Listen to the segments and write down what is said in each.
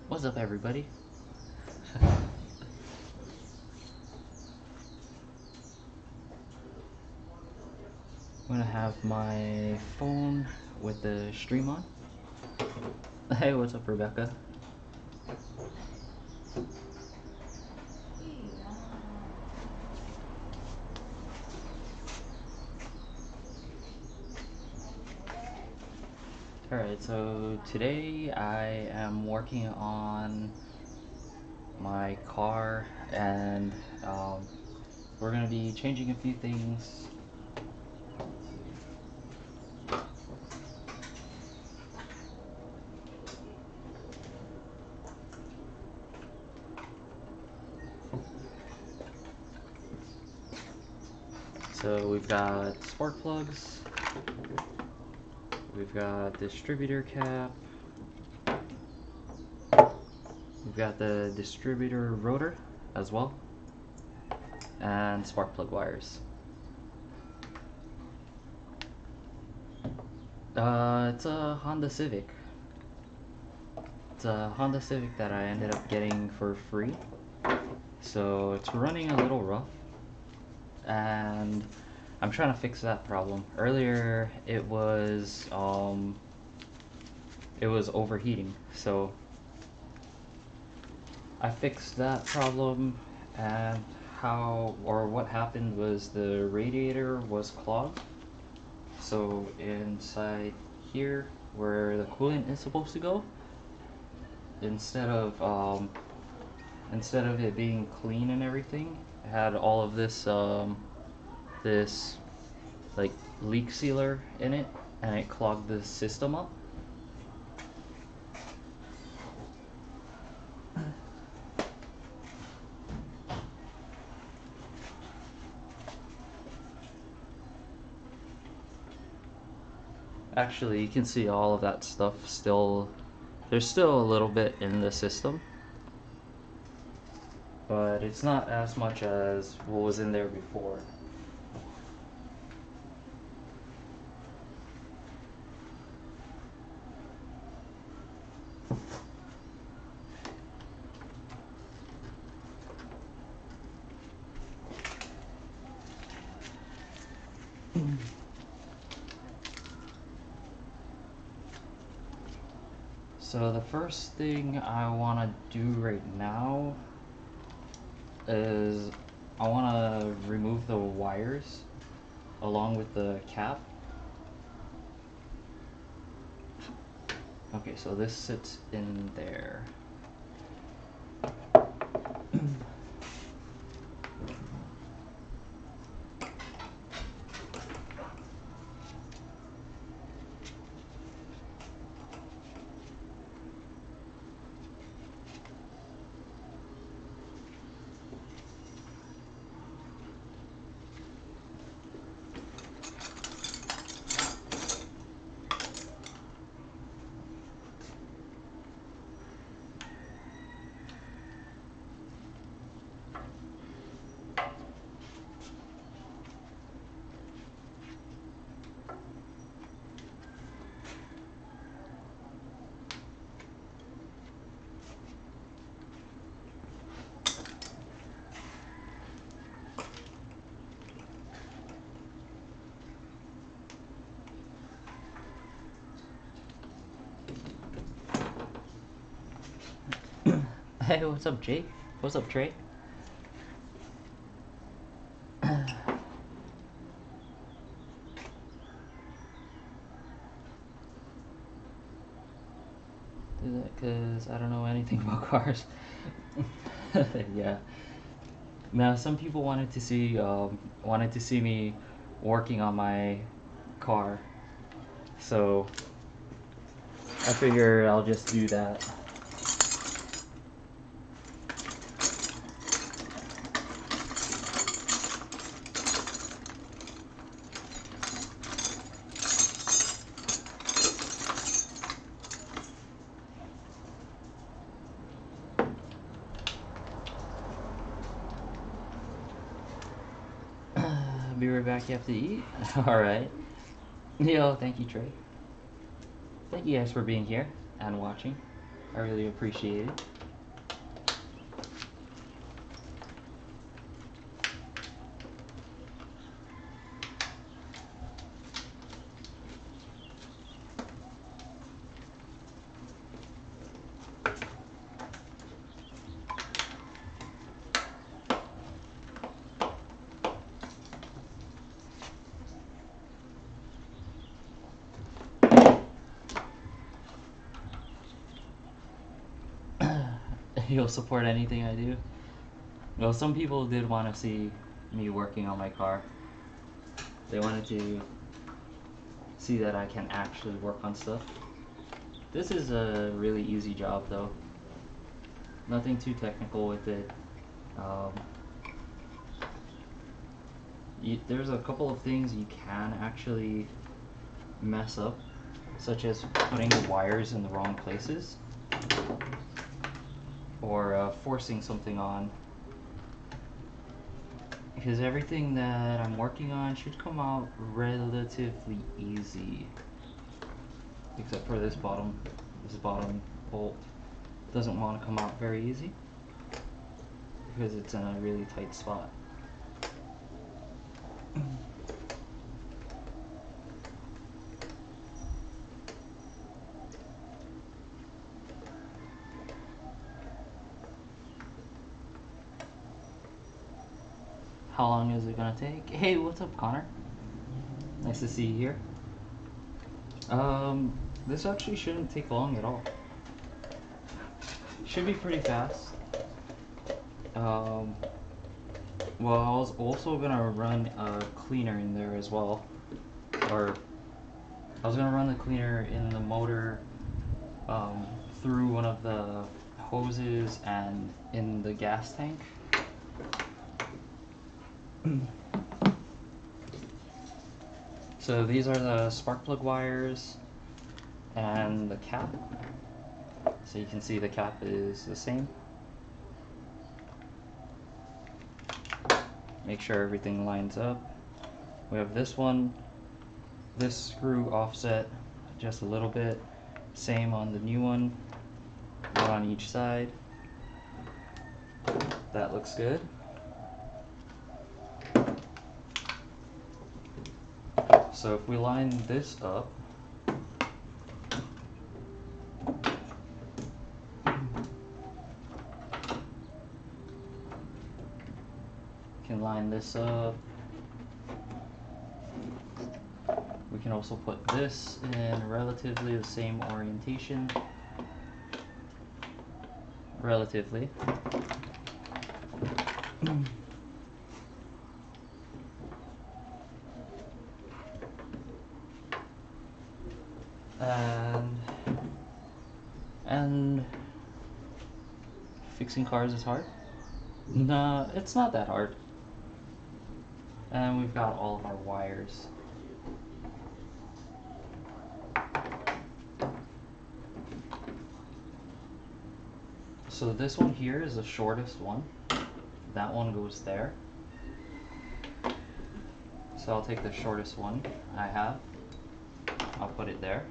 What's up, everybody? I'm gonna have my phone with the stream on. Hey, what's up, Rebecca? Alright, so today I am working on my car, and we're gonna be changing a few things. So we've got spark plugs, we've got distributor cap, we've got the distributor rotor as well, and spark plug wires. It's a Honda Civic. It's a Honda Civic that I ended up getting for free. So it's running a little rough, and I'm trying to fix that problem. Earlier it was overheating, so I fixed that problem, and what happened was the radiator was clogged. So inside here, where the coolant is supposed to go, instead of it being clean and everything, it had all of this this like leak sealer in it, and it clogged the system up. Actually, you can see all of that stuff still. There's still a little bit in the system, but it's not as much as what was in there before. So the first thing I want to do right now is I want to remove the wires along with the cap. Okay, so this sits in there. Hey, what's up, Jake? What's up, Trey? Do that because I don't know anything about cars. Yeah. Now, some people wanted to see me working on my car, so I figure I'll just do that. Be right back, you have to eat? Alright. Yo, thank you, Trey. Thank you guys for being here and watching. I really appreciate it. You'll support anything I do? Well, some people did want to see me working on my car. They wanted to see that I can actually work on stuff. This is a really easy job though. Nothing too technical with it. There's a couple of things you can actually mess up, such as putting the wires in the wrong places, or forcing something on, because everything that I'm working on should come out relatively easy, except for this bottom bolt doesn't want to come out very easy because it's in a really tight spot. How long is it gonna take? Hey, what's up, Connor? Nice to see you here. This actually shouldn't take long at all. Should be pretty fast. Well, I was also gonna run a cleaner in there as well, or I was gonna run the cleaner in the motor through one of the hoses and in the gas tank. So these are the spark plug wires and the cap. So you can see the cap is the same. Make sure everything lines up. We have this one, this screw offset just a little bit. Same on the new one, one on each side. That looks good. So if we line this up, can line this up. We can also put this in relatively the same orientation. Relatively. And fixing cars is hard? No, it's not that hard. And we've got all of our wires. So this one here is the shortest one. That one goes there. So I'll take the shortest one I have. I'll put it there.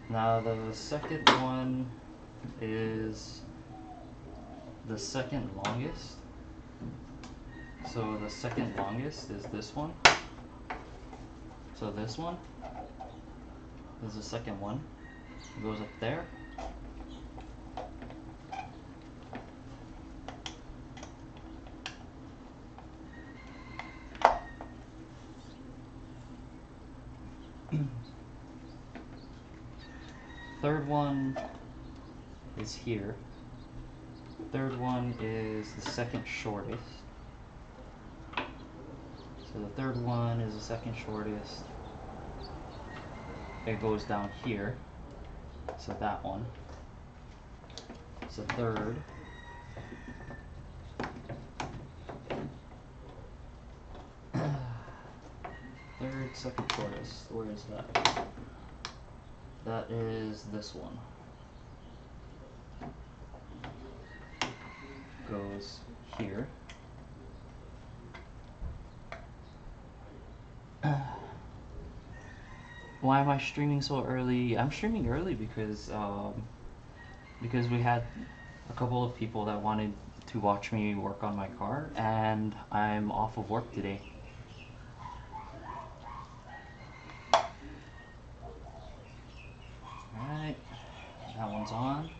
Now the second one is the second longest. So the second longest is this one. So this one is the second one. It goes up there. Third one is here. Third one is the second shortest. So the third one is the second shortest. It goes down here. So that one. So third. third, second chorus. Where is that? That is this one. Goes here. Why am I streaming so early? I'm streaming early because we had a couple of people that wanted to watch me work on my car, and I'm off of work today. Alright, that one's on.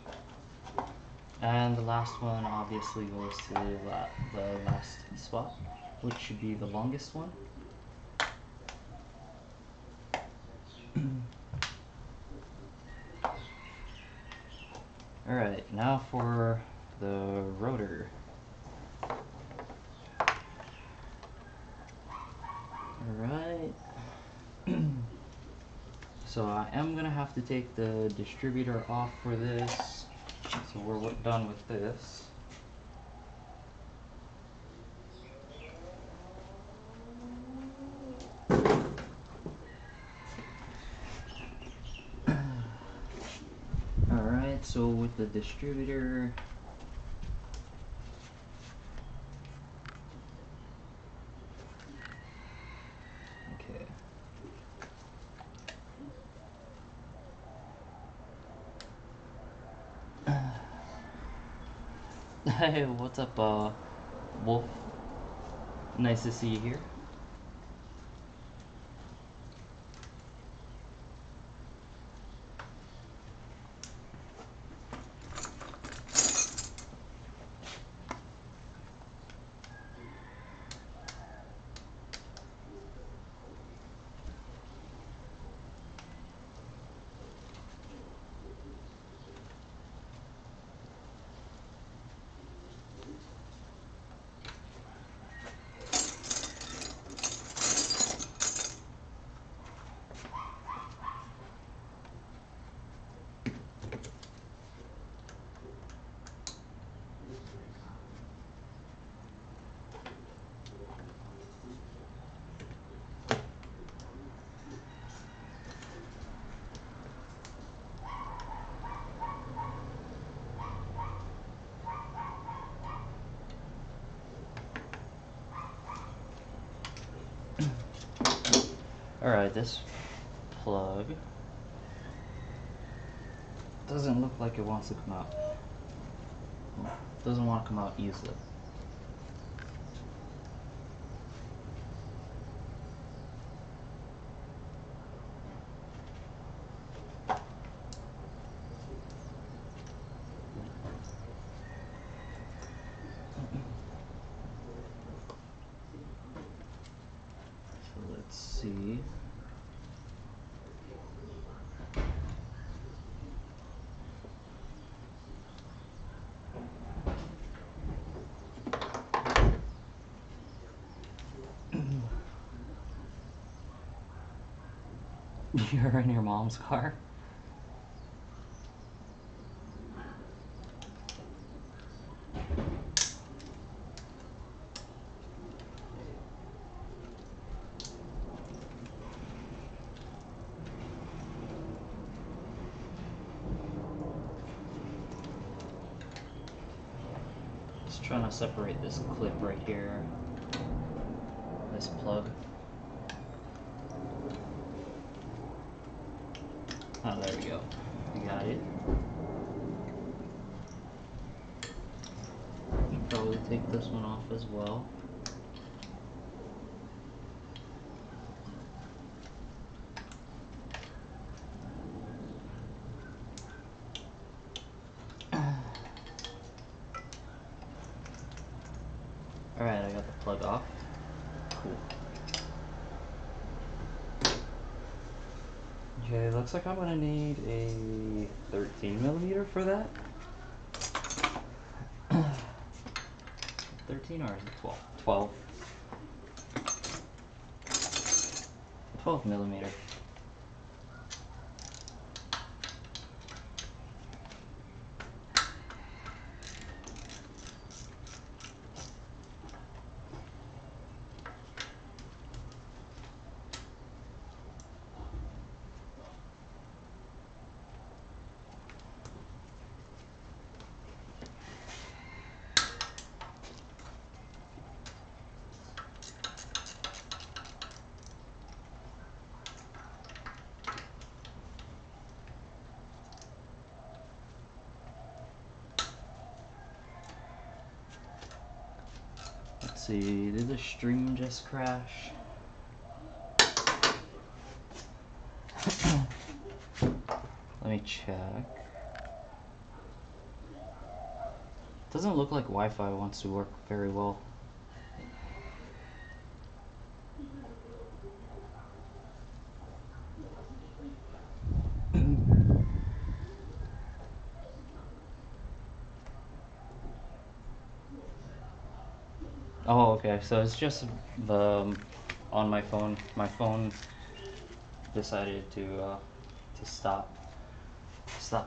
And the last one obviously goes to the last spot, which should be the longest one. Alright, now for the rotor. Alright. So I am going to have to take the distributor off for this. So we're done with this. Alright, so with the distributor, okay. Hey, what's up, Wolf? Nice to see you here. Alright, this plug doesn't look like it wants to come out. Doesn't want to come out easily. So let's see. You're in your mom's car? Just trying to separate this clip right here. This plug. Oh, there we go. We got it. I'll probably take this one off as well. Alright, I got the plug off. Cool. Okay, looks like I'm gonna need a 13mm for that. 13 or is it 12? 12. 12mm. see, did the stream just crash? Let me check. Doesn't look like Wi-Fi wants to work very well. Oh, okay. So it's just on my phone. My phone decided to stop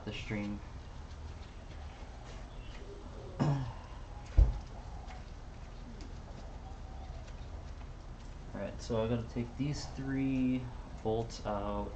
the stream. Alright, so I gotta take these 3 bolts out.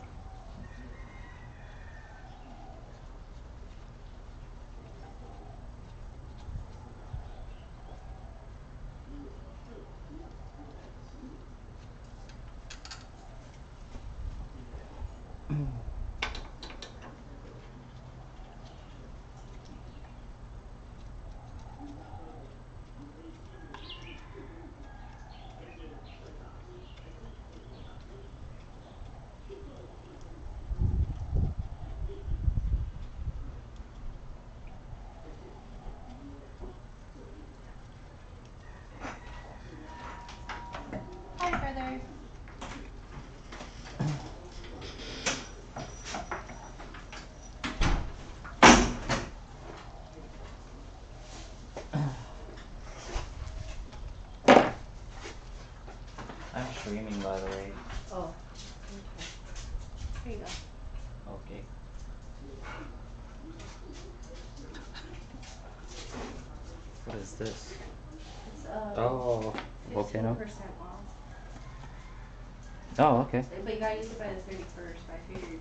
Hi, brother. I'm streaming, by the way. Oh, okay. Here you go. Okay. What is this? It's Oh, volcano. 15% off. Oh, okay. But you gotta use it by the 31st. I figured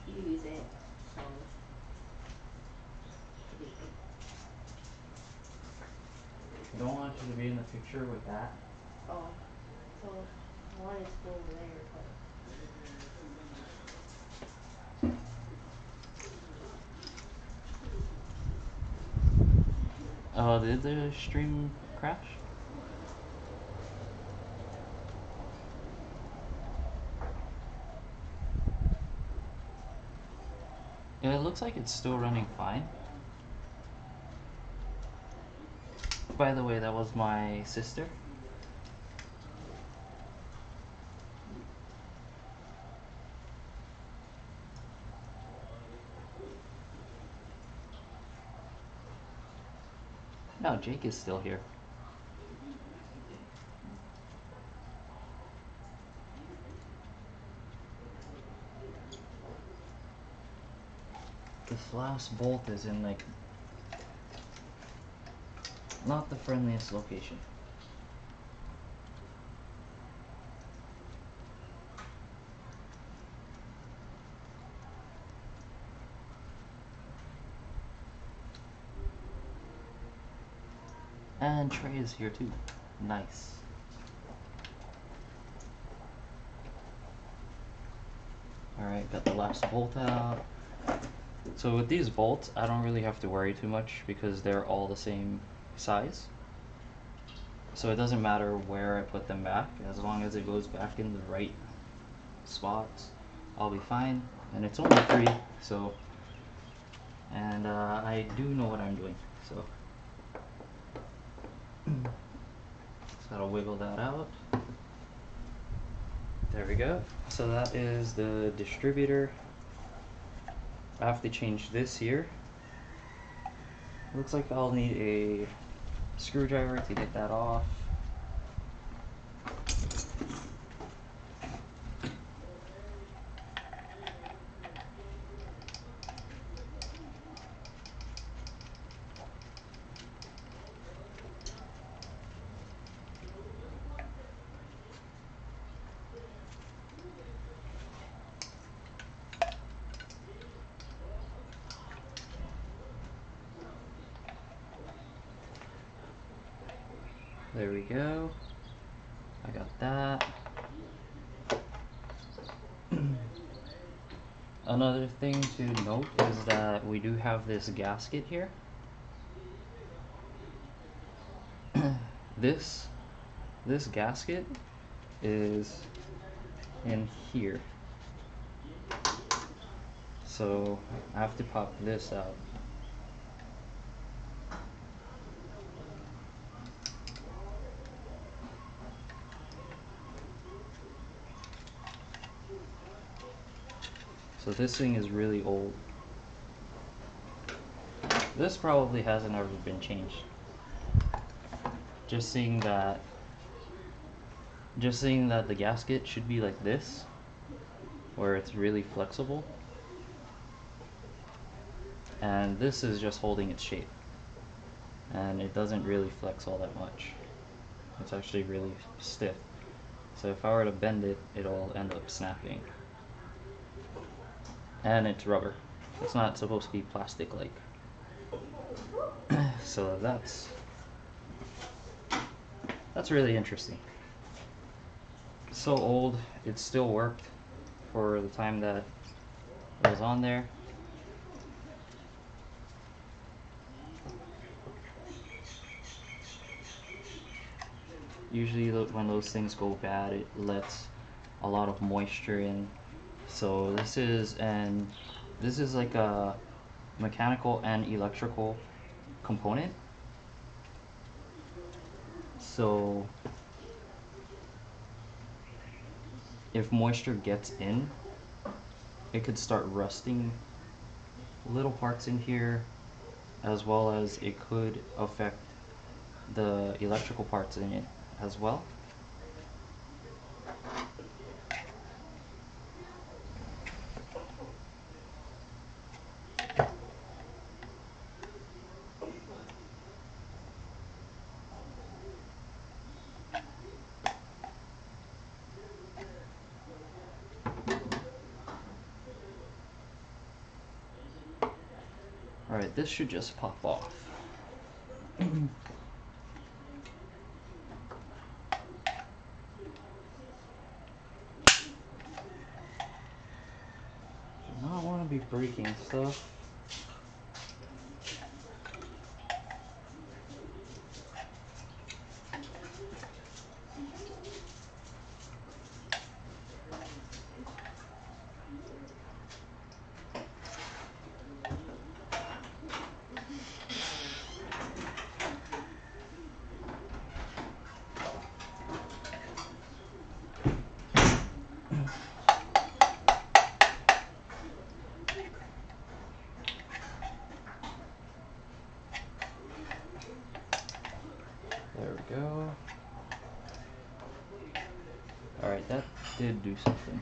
you use it, so. I don't want you to be in the picture with that. Oh, so one is still over there, but. Did the stream crash? Yeah, it looks like it's still running fine. By the way, that was my sister. No, Jake is still here. This last bolt is in, like, not the friendliest location. And Trey is here too. Nice. Alright, got the last bolt out. So with these bolts, I don't really have to worry too much because they're all the same size. So it doesn't matter where I put them back, as long as it goes back in the right spots, I'll be fine. And it's only 3, so, and I do know what I'm doing, so. Just gotta wiggle that out. There we go. So that is the distributor. I have to change this here. Looks like I'll need a screwdriver to get that off. There we go. I got that. Another thing to note is that we do have this gasket here. This this gasket is in here. So I have to pop this out. So this thing is really old. This probably hasn't ever been changed. Just seeing that the gasket should be like this, where it's really flexible. And this is just holding its shape. And it doesn't really flex all that much. It's actually really stiff. So if I were to bend it, it'll end up snapping. And it's rubber. It's not supposed to be plastic-like. So that's really interesting. So old, it still worked for the time that it was on there. Usually when those things go bad, it lets a lot of moisture in. So this is like a mechanical and electrical component. So if moisture gets in, it could start rusting little parts in here, as well as it could affect the electrical parts in it as well. Alright, this should just pop off. Do not want to be breaking stuff. There we go. Alright, that did do something.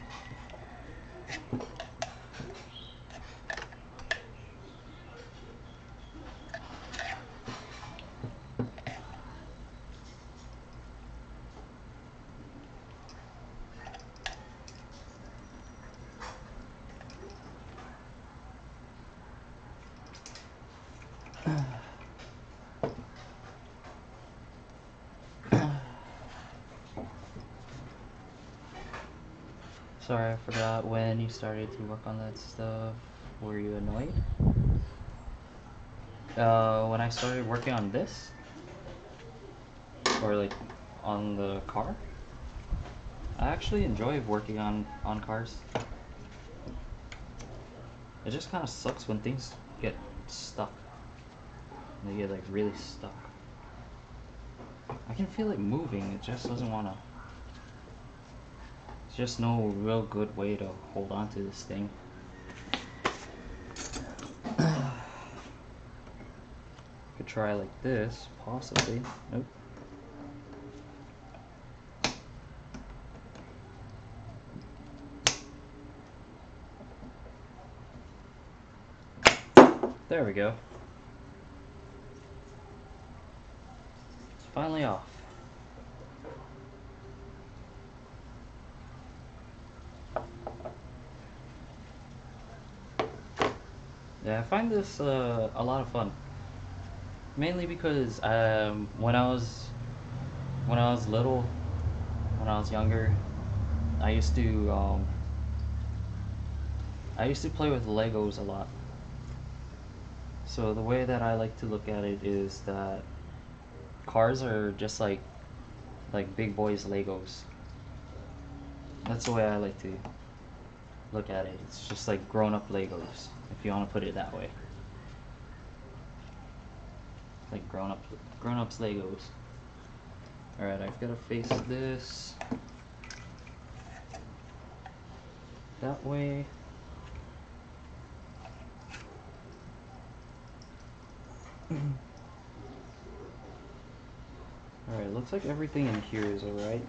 Sorry, I forgot when you started to work on that stuff. Were you annoyed? When I started working on this? Or like on the car? I actually enjoy working on cars. It just kind of sucks when things get stuck. They get like really stuck. I can feel it moving, it just doesn't want to. There's just no real good way to hold on to this thing. Could try like this, possibly. Nope. There we go. It's finally off. Yeah, I find this a lot of fun. Mainly because when I was little, when I was younger, I used to play with Legos a lot. So the way that I like to look at it is that cars are just like like big boys Legos. That's the way I like to look at it. It's just like grown-up Legos, if you want to put it that way. Like grown-ups Legos. Alright, I've got to face this that way. Alright, looks like everything in here is alright.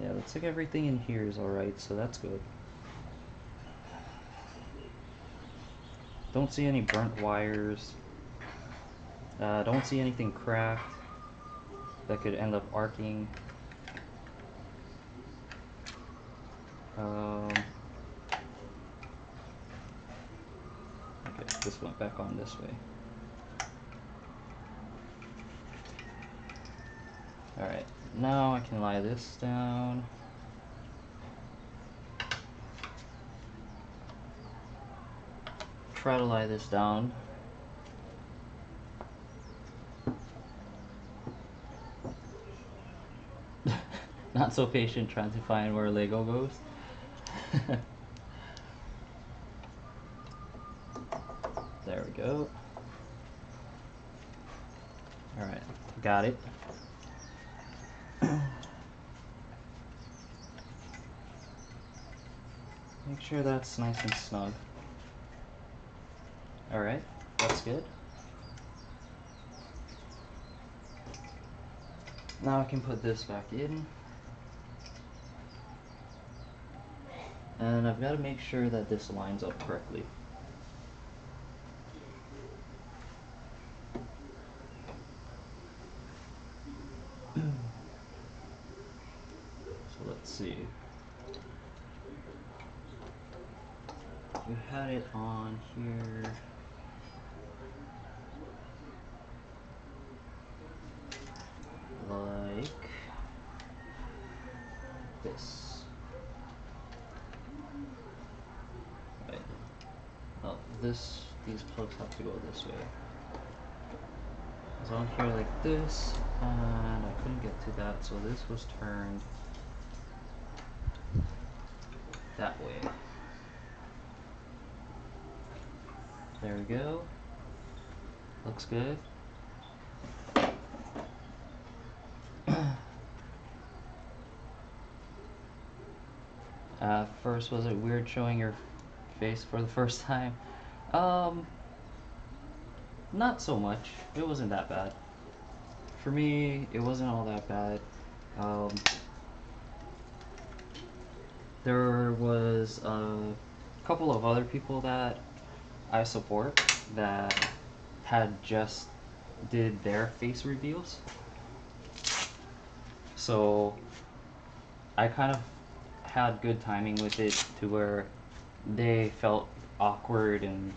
Yeah, looks like everything in here is alright, so that's good. Don't see any burnt wires. Don't see anything cracked that could end up arcing. Okay, this went back on this way. Alright, now I can lie this down. Try to lie this down. Not so patient trying to find where Lego goes. There we go. Alright, got it. Make sure that's nice and snug. Alright, that's good. Now I can put this back in. And I've got to make sure that this lines up correctly. So let's see. We had it on here. Like this. Right. Oh, these plugs have to go this way. It's on here like this, and I couldn't get to that, so this was turned that way. There we go. Looks good. First, was it weird showing your face for the first time? Not so much. It wasn't that bad. For me, it wasn't all that bad. There was a couple of other people that I support that had just did their face reveals. So I kind of had good timing with it to where they felt awkward and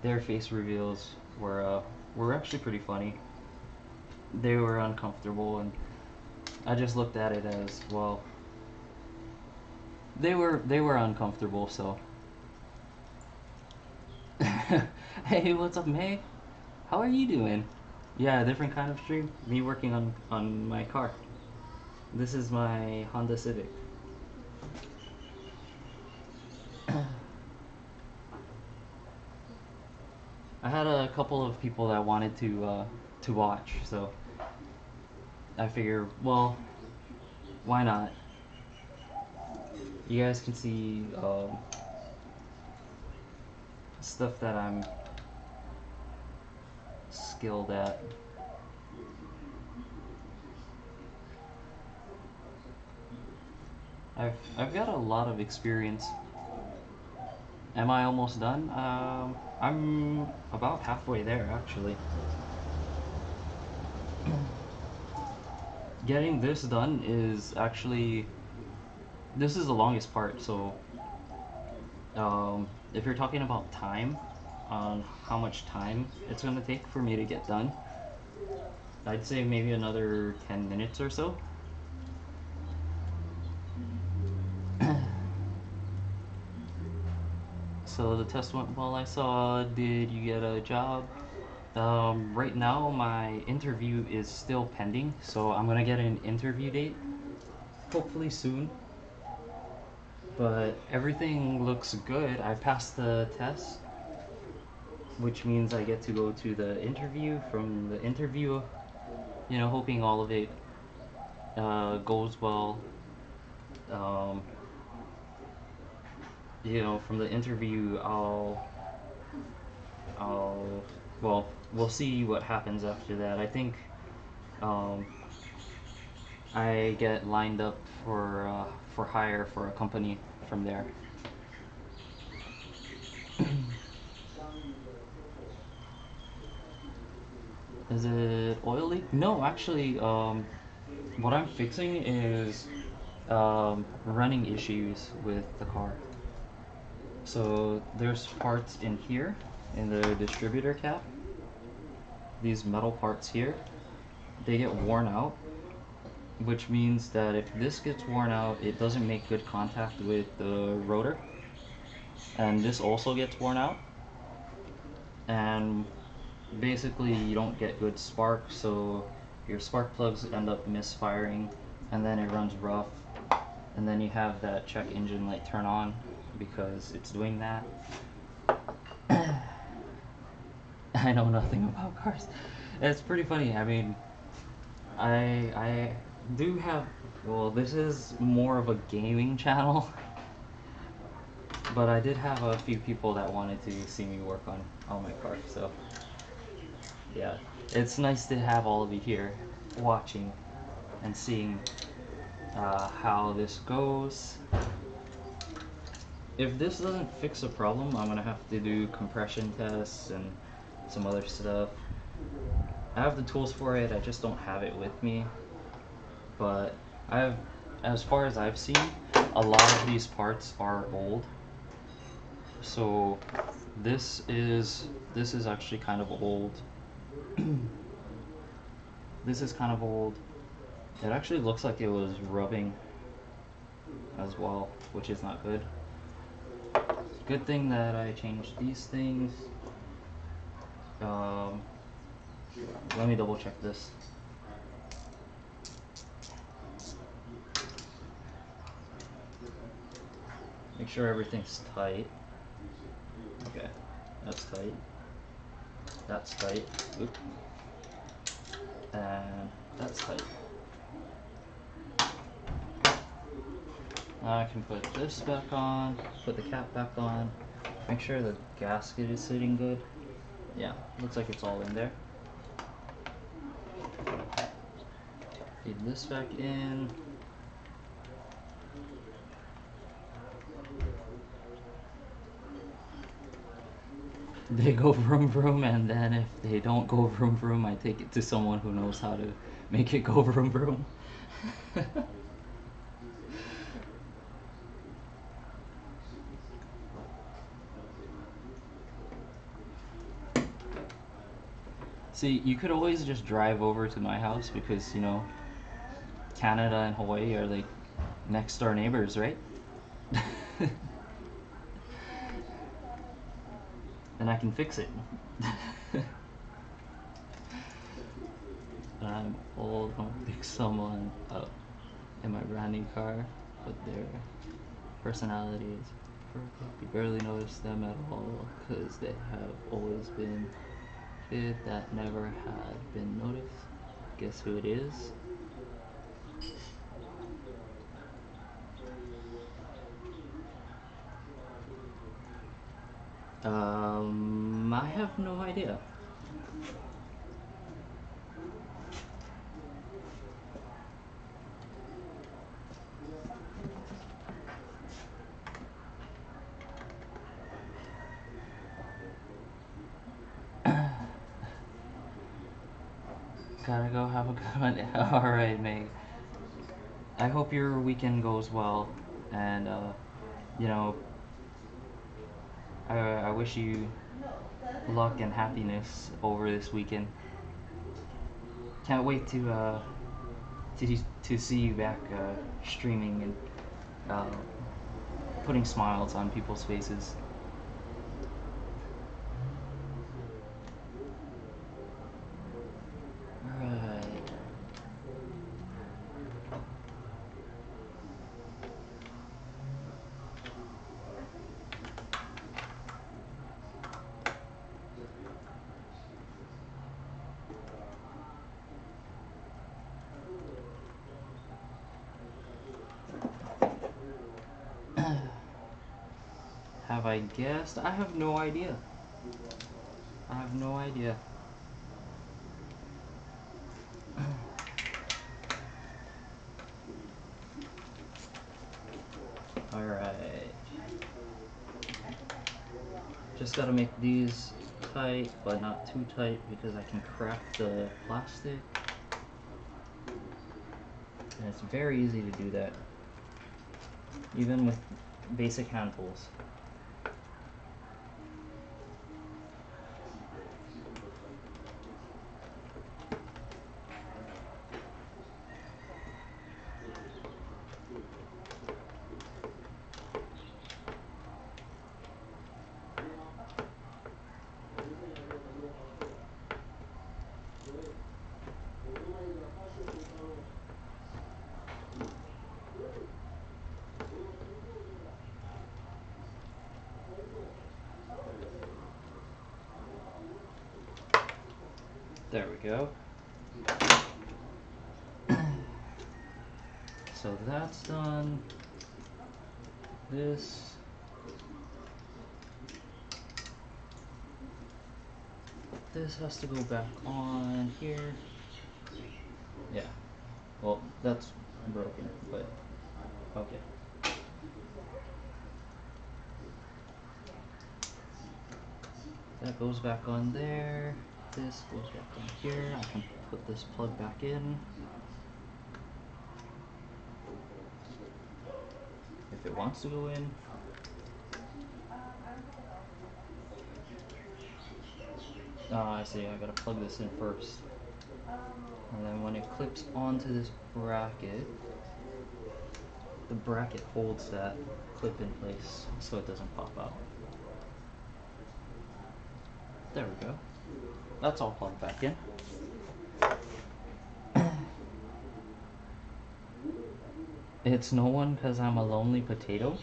their face reveals were actually pretty funny. They were uncomfortable, and I just looked at it as, well, they were uncomfortable, so. Hey, what's up, Meg? How are you doing? Yeah, a different kind of stream. Me working on my car. This is my Honda Civic. I had a couple of people that wanted to watch, so I figure, well, why not? You guys can see stuff that I'm skilled at. I've got a lot of experience. Am I almost done? I'm about halfway there, actually. Getting this done is actually, this is the longest part, so if you're talking about time, on how much time it's going to take for me to get done, I'd say maybe another 10 minutes or so. So the test went well, I saw. Did you get a job? Right now my interview is still pending, so I'm gonna get an interview date hopefully soon. But everything looks good. I passed the test, which means I get to go to the interview. From the interview, you know, hoping all of it goes well. Um, you know, from the interview, well, we'll see what happens after that. I think um, I get lined up for hire for a company from there. Is it oil leak? No, actually, what I'm fixing is running issues with the car. So there's parts in here in the distributor cap. These metal parts here, they get worn out, which means that if this gets worn out, it doesn't make good contact with the rotor. And this also gets worn out. And basically you don't get good spark, so your spark plugs end up misfiring, and then it runs rough, and then you have that check engine light turn on because it's doing that. I know nothing about cars. It's pretty funny. I mean, I do have, well, this is more of a gaming channel, but I did have a few people that wanted to see me work on my car, so yeah, it's nice to have all of you here watching and seeing how this goes. If this doesn't fix a problem, I'm gonna have to do compression tests and some other stuff. I have the tools for it, I just don't have it with me. But as far as I've seen, a lot of these parts are old. So this is actually kind of old. This is kind of old. It actually looks like it was rubbing as well, which is not good. Good thing that I changed these things. Let me double check this. Make sure everything's tight. Okay, that's tight. That's tight. Oop. And that's tight. Now I can put this back on, put the cap back on, make sure the gasket is sitting good. Yeah, looks like it's all in there. Feed this back in. They go vroom vroom, and then if they don't go vroom vroom, I take it to someone who knows how to make it go vroom vroom. See, you could always just drive over to my house because, you know, Canada and Hawaii are like next door neighbors, right? And I can fix it. I'm old, I don't pick someone up in my brand new car, but their personality is perfect. You barely notice them at all, because they have always been kid that never had been noticed. Guess who it is? I have no idea. Gotta go have a good one. Alright, Meg. I hope your weekend goes well, and, you know, I wish you luck and happiness over this weekend. Can't wait to see you back streaming and putting smiles on people's faces. I guessed. I have no idea. I have no idea. Alright. Just gotta make these tight, but not too tight because I can crack the plastic. And it's very easy to do that, even with basic hand tools. There we go. So that's done. This has to go back on here. Yeah. Well, that's broken, but okay. That goes back on there. This goes back on here. I can put this plug back in. If it wants to go in. I see, I gotta plug this in first. And then when it clips onto this bracket, the bracket holds that clip in place so it doesn't pop out. There we go. That's all plugged back in. It's no one because I'm a lonely potato.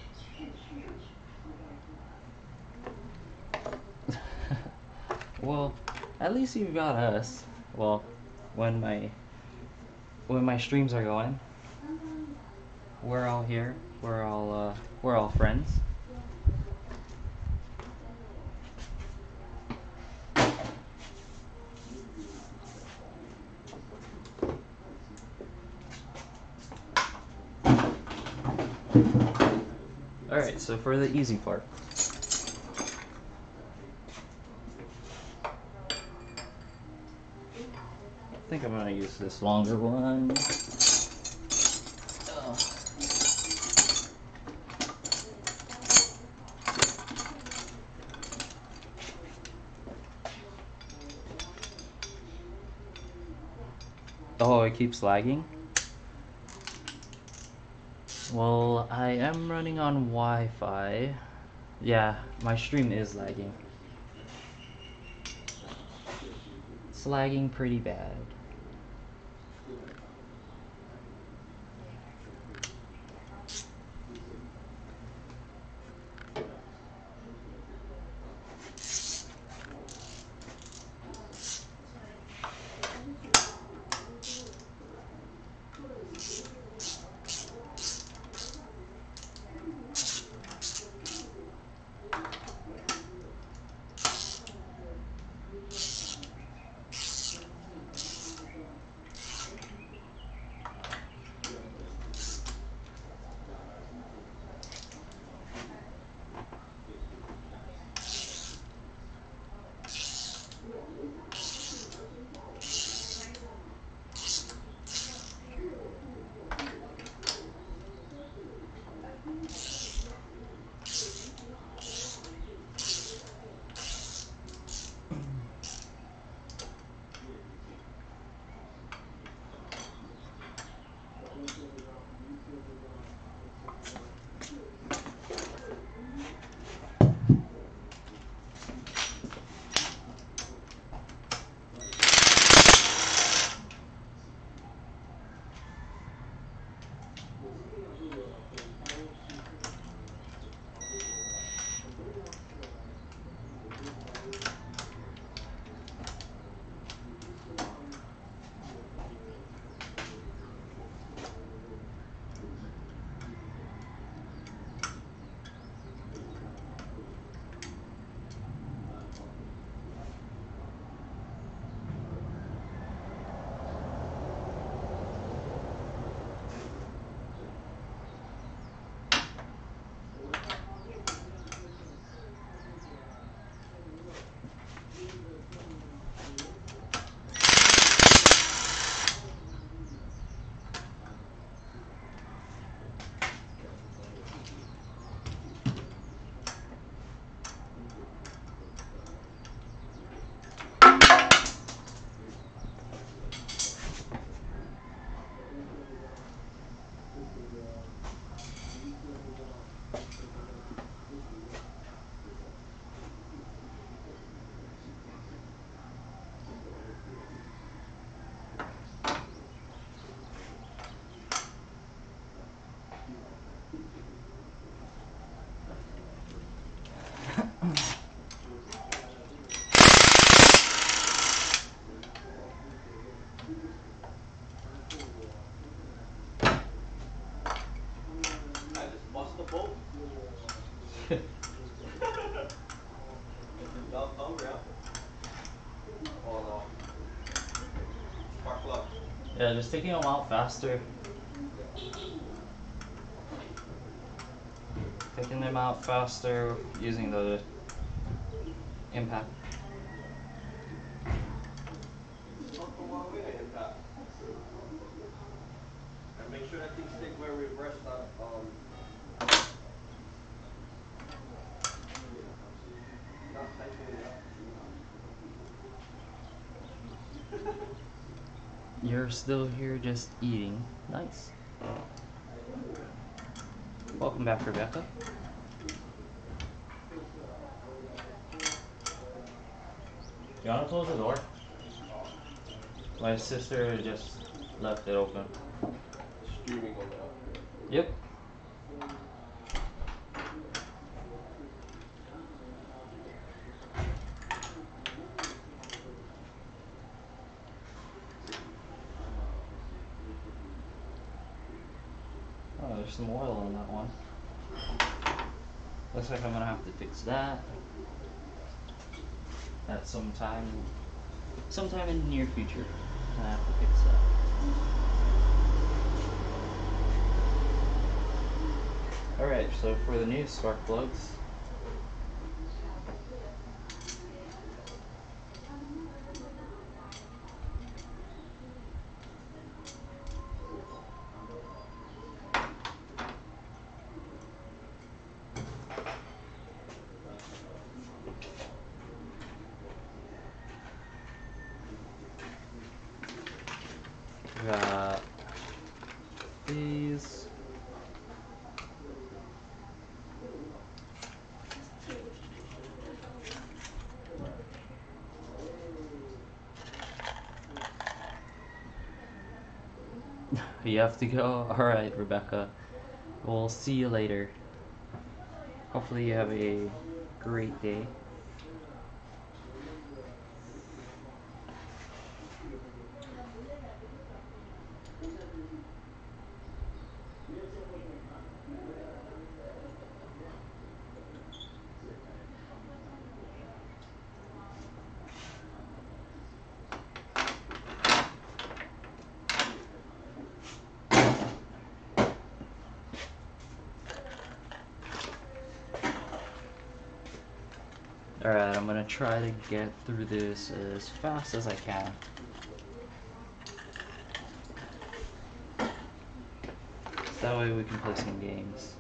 Well, at least you've got us. Well, when my streams are going, we're all here. We're all friends. Alright, so for the easy part. I think I'm gonna use this longer one. Oh, it keeps lagging? Well, I am running on Wi-Fi. Yeah, my stream is lagging. It's lagging pretty bad. Yeah, just taking them out faster. Taking them out faster using the impact. And make sure that thing stick where we rest that not tightening it up. You're still here just eating. Nice. Welcome back, Rebecca. You wanna close the door? My sister just left it open. Streaming on that. Yep. Oh, there's some oil on that one. Looks like I'm gonna have to fix that at sometime in the near future. I have to fix that. Alright, so for the new spark plugs, got these. You have to go? Alright, Rebecca. We'll see you later. Hopefully you have a great day. Alright, I'm gonna try to get through this as fast as I can. So that way we can play some games.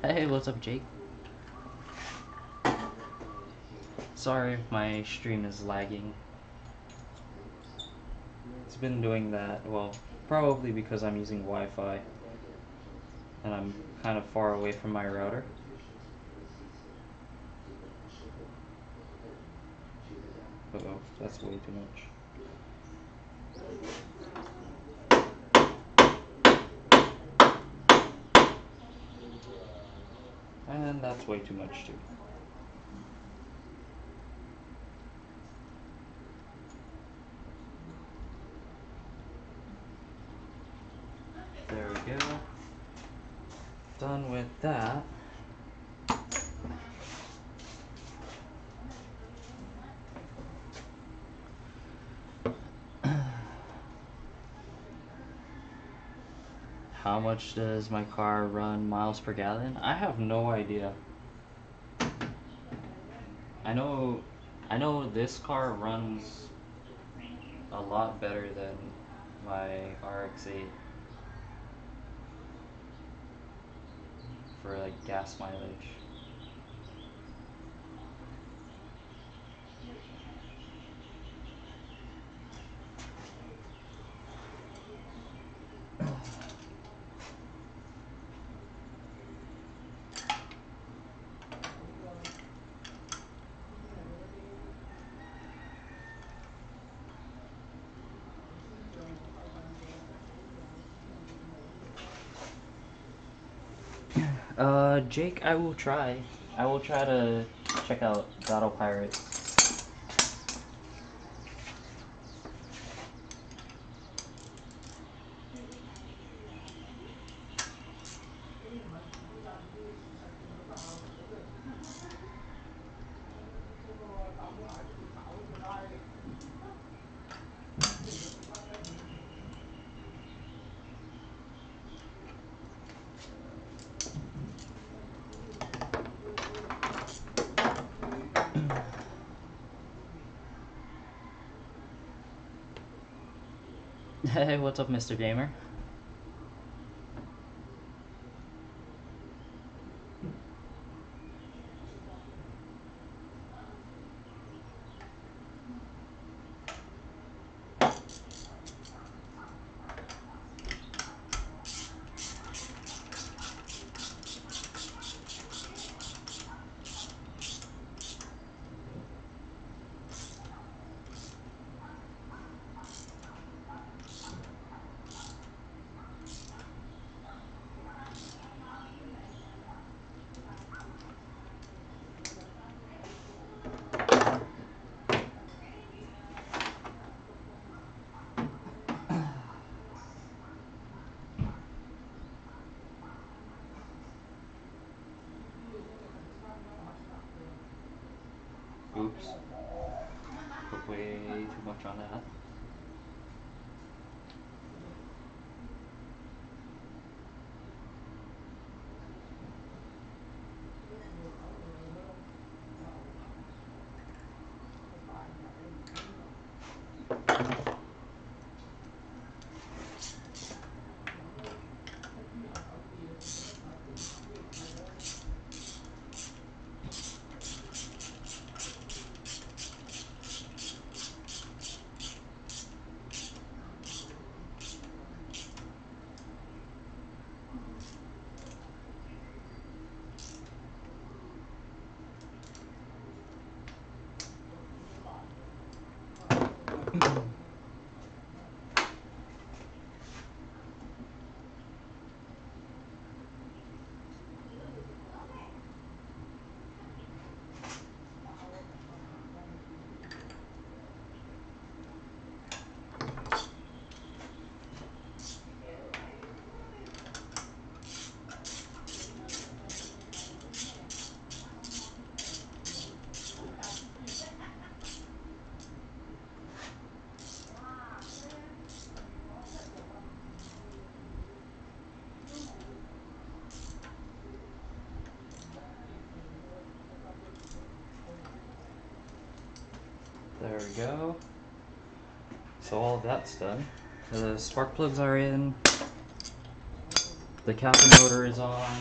Hey, what's up, Jake? Sorry if my stream is lagging. It's been doing that, well, probably because I'm using Wi-Fi and I'm kind of far away from my router. Uh-oh, that's way too much. And that's way too much too. There we go. Done with that. How much does my car run miles per gallon? I have no idea. I know this car runs a lot better than my RX-8 for like gas mileage. Jake, I will try. I will try to check out Battle Pirates. Hey, what's up, Mr. Gamer? Oops. Put way too much on that. There we go. So all of that's done. The spark plugs are in. The capping motor is on.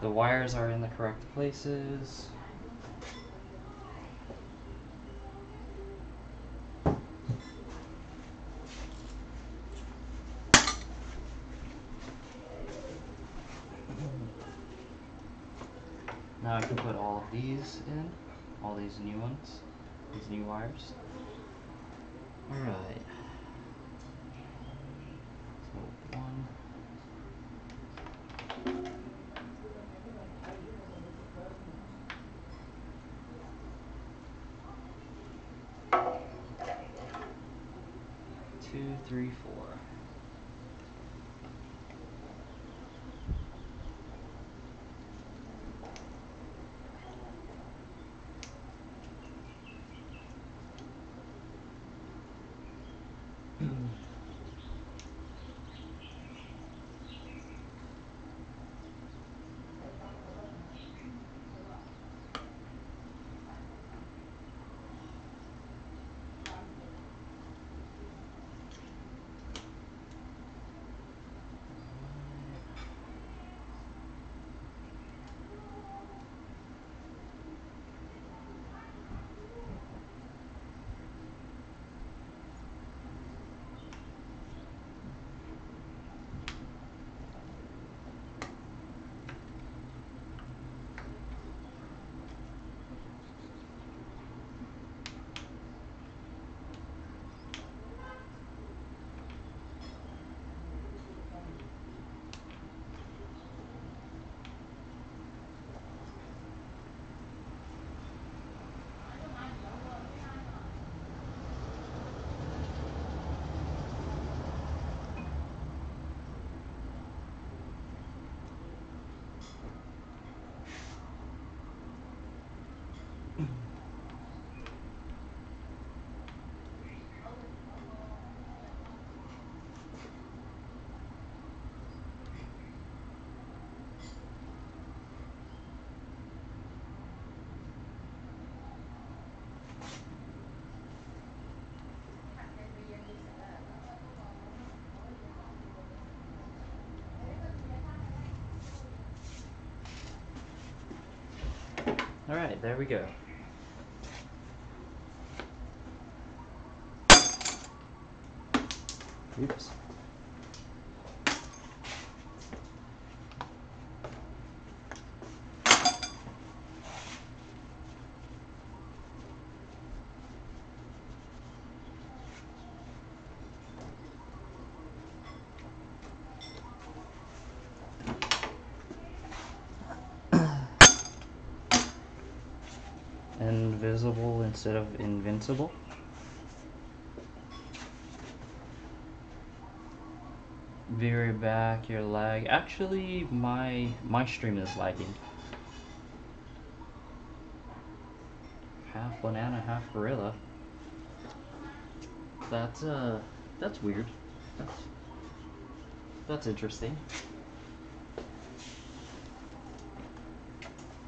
The wires are in the correct places. Now I can put all of these in, all these new ones, these new wires. Alright. So 1. Two, three, 4. Alright, there we go. Oops. Invisible instead of invincible. Be right back, your lag. Actually, my stream is lagging. Half banana, half gorilla. That's weird. That's interesting.